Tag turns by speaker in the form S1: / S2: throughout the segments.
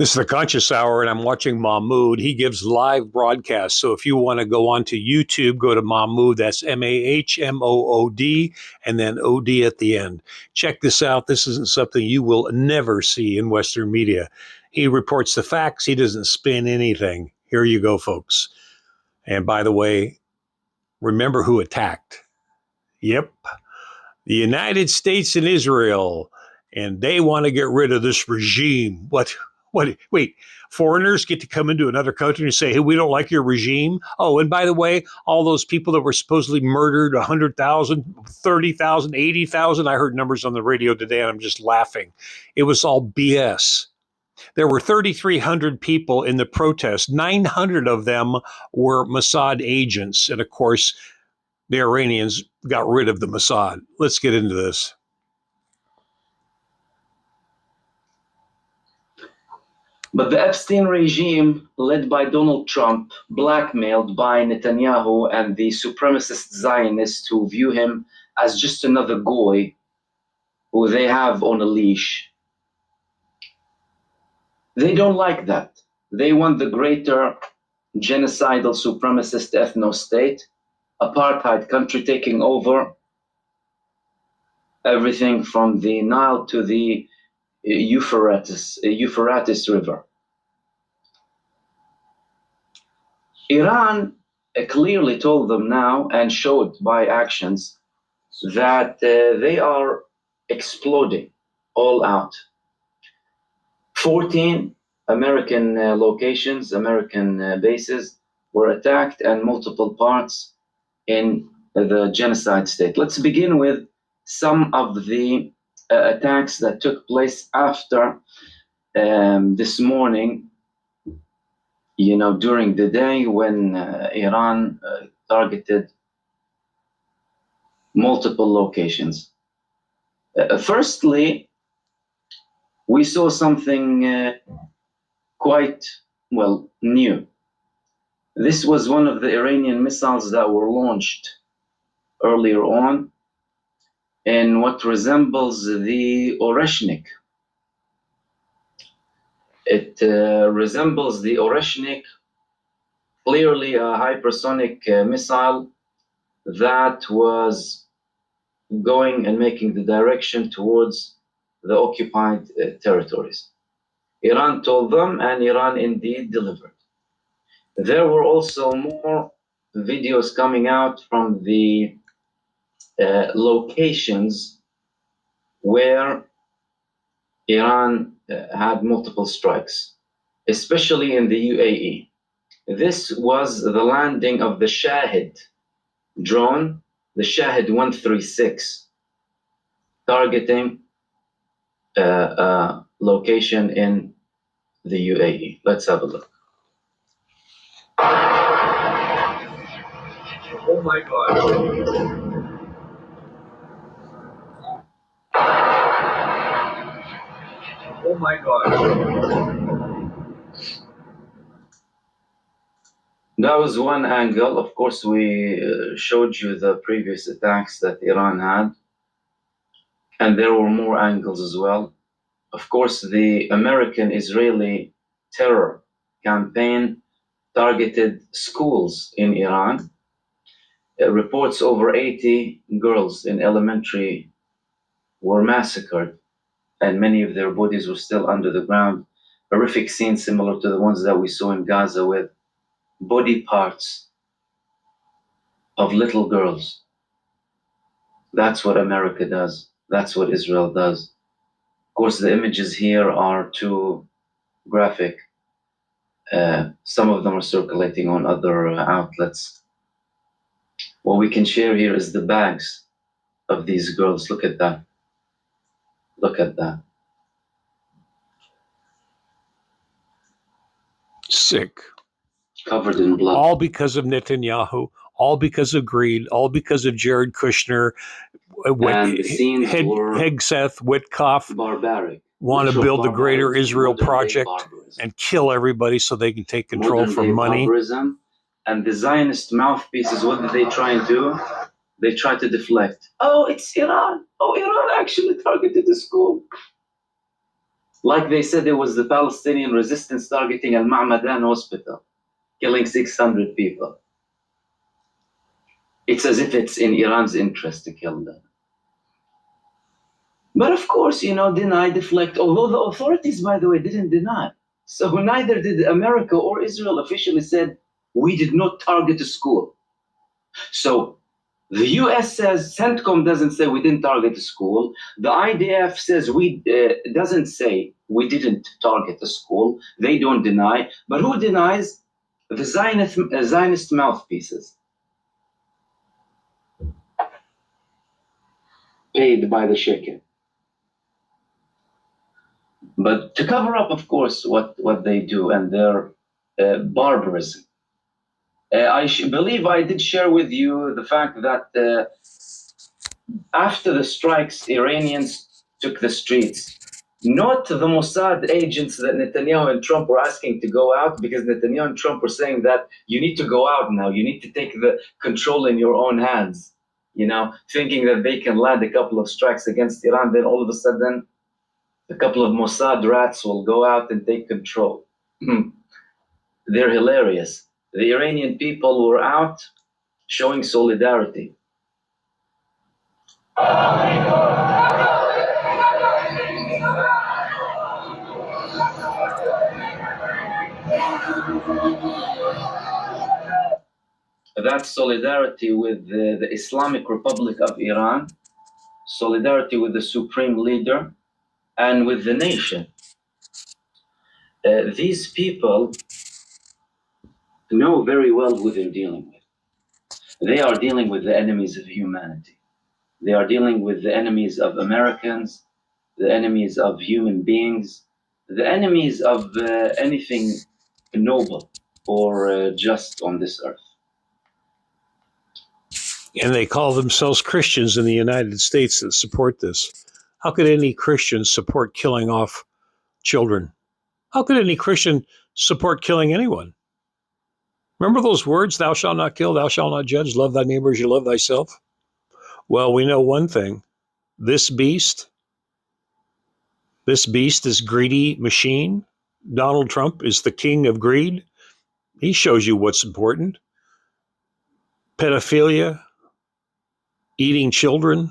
S1: This is the Conscious Hour, and I'm watching Mahmoud. He gives live broadcasts. So if you want to go onto YouTube, go to Mahmoud. That's Mahmood, and then OD at the end. Check this out. This isn't something you will never see in Western media. He reports the facts. He doesn't spin anything. Here you go, folks. And by the way, remember who attacked. Yep. The United States and Israel. And they want to get rid of this regime. What? Wait, foreigners get to come into another country and say, hey, we don't like your regime? Oh, and by the way, all those people that were supposedly murdered, 100,000, 30,000, 80,000, I heard numbers on the radio today and I'm just laughing. It was all BS. There were 3,300 people in the protest. 900 of them were Mossad agents. And of course, the Iranians got rid of the Mossad. Let's get into this.
S2: But the Epstein regime, led by Donald Trump, blackmailed by Netanyahu and the supremacist Zionists who view him as just another goy who they have on a leash. They don't like that. They want the greater genocidal supremacist ethno-state, apartheid country taking over everything from the Nile to the Euphrates River. Iran clearly told them now and showed by actions that they are exploding all out. 14 American locations, American bases were attacked and multiple parts in the genocide state. Let's begin with some of the attacks that took place after this morning, during the day when Iran targeted multiple locations. Firstly, we saw something quite, new. This was one of the Iranian missiles that were launched earlier on in what resembles the Oreshnik. It resembles the Oreshnik, clearly a hypersonic missile that was going and making the direction towards the occupied territories. Iran told them, and Iran indeed delivered. There were also more videos coming out from the locations where Iran had multiple strikes, especially in the UAE. This was the landing of the Shahid drone, the Shahid 136, targeting a location in the UAE. Let's have a look. Oh my God. Oh my God. That was one angle. Of course, we showed you the previous attacks that Iran had, and there were more angles as well. Of course, the American-Israeli terror campaign targeted schools in Iran. Reports over 80 girls in elementary were massacred, and many of their bodies were still under the ground. Horrific scenes similar to the ones that we saw in Gaza with body parts of little girls. That's what America does. That's what Israel does. Of course, the images here are too graphic. Some of them are circulating on other outlets. What we can share here is the bags of these girls. Look at that. Look at that.
S1: Sick.
S2: Covered in blood.
S1: All because of Netanyahu, all because of greed, all because of Jared Kushner,
S2: And the scenes were
S1: Hegseth, Witkoff,
S2: barbaric.
S1: want to build the Greater Israel Project and kill everybody so they can take control for money.
S2: Barbarism. And the Zionist mouthpieces, what did they try and do? They try to deflect. Oh, it's Iran. Oh, Iran actually targeted the school. Like they said, it was the Palestinian resistance targeting Al Ma'madan hospital, killing 600 people. It's as if it's in Iran's interest to kill them. But of course, deny, deflect, although the authorities, by the way, didn't deny. So neither did America or Israel officially said, we did not target a school. So the US says, CENTCOM doesn't say we didn't target a school. The IDF says doesn't say we didn't target a school. They don't deny. But who denies? The Zionist mouthpieces, paid by the shekel. But to cover up, of course, what they do and their barbarism. I believe I did share with you the fact that after the strikes, Iranians took the streets. Not the Mossad agents that Netanyahu and Trump were asking to go out, because Netanyahu and Trump were saying that you need to go out now. You need to take the control in your own hands, thinking that they can land a couple of strikes against Iran. Then all of a sudden, a couple of Mossad rats will go out and take control. They're hilarious. The Iranian people were out showing solidarity. That's solidarity with the Islamic Republic of Iran, solidarity with the supreme leader, and with the nation. These people know very well who they're dealing with. They are dealing with the enemies of humanity. They are dealing with the enemies of Americans, the enemies of human beings, the enemies of anything noble or just on this earth.
S1: And they call themselves Christians in the United States that support this. How could any Christian support killing off children? How could any Christian support killing anyone? Remember those words, thou shalt not kill, thou shalt not judge, love thy neighbor as you love thyself? Well, we know one thing. This beast, this greedy machine, Donald Trump, is the king of greed. He shows you what's important. Pedophilia, eating children,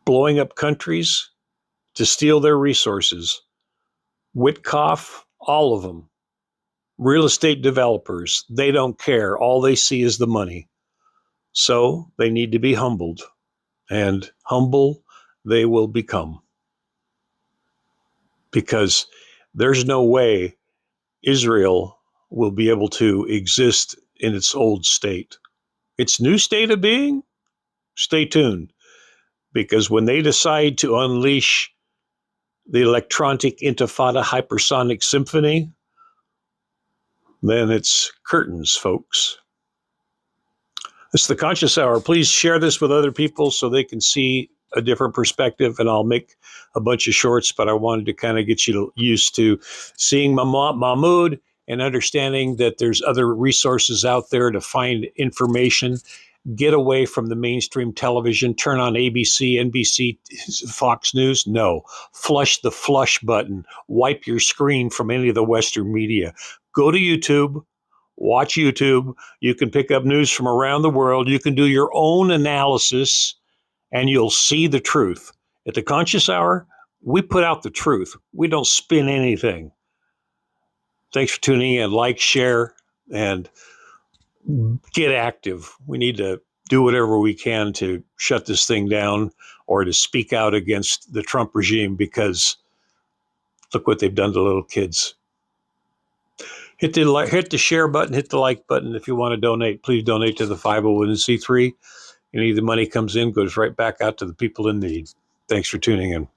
S1: blowing up countries to steal their resources. Witkoff, all of them. Real estate developers, they don't care. All they see is the money. So they need to be humbled. And humble they will become. Because there's no way Israel will be able to exist in its old state. Its new state of being? Stay tuned. Because when they decide to unleash the electronic intifada hypersonic symphony, then it's curtains, folks. It's the Conscious Hour. Please share this with other people so they can see a different perspective, and I'll make a bunch of shorts, but I wanted to kind of get you used to seeing Mahmoud and understanding that there's other resources out there to find information. Get away from the mainstream television. Turn on ABC, NBC, Fox News. No. Flush the flush button. Wipe your screen from any of the Western media. Go to YouTube. Watch YouTube. You can pick up news from around the world. You can do your own analysis, and you'll see the truth. At the Conscious Hour, we put out the truth. We don't spin anything. Thanks for tuning in. Like, share, and get active. We need to do whatever we can to shut this thing down or to speak out against the Trump regime, because look what they've done to little kids. Hit the share button, hit the like button. If you want to donate, please donate to the 501c3. Any of the money comes in goes right back out to the people in need. Thanks for tuning in.